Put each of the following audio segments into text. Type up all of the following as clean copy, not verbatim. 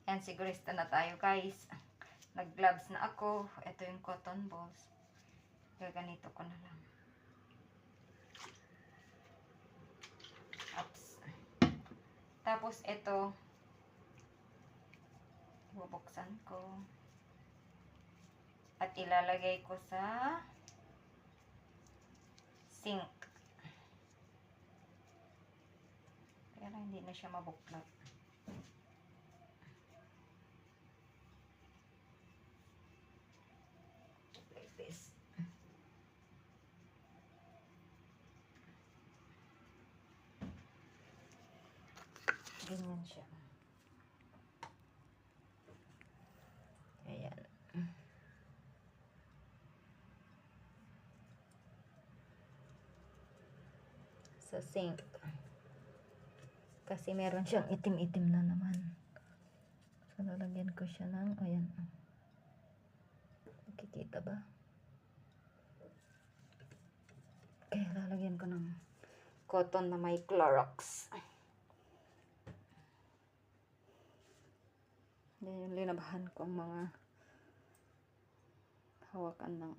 Yan, sigurista na tayo guys. Nag-gloves na ako. Ito yung cotton balls. Gaganito ko na lang. Ups. Tapos ito, bubuksan ko. At ilalagay ko sa sink. Pero hindi na siya mabuklat. Like this. Ganyan siya. Ayan. Sa sink. Kasi meron siyang itim-itim na naman. So, lalagyan ko siya ng, ayan. Nakikita ba? Okay, lalagyan ko ng cotton na may Clorox. Yan yung linabahan kong mga hawakan ng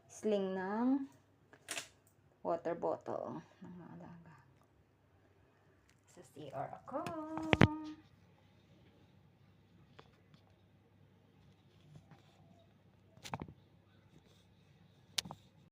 sling ng water bottle ng mga alaga. Sa CR ako.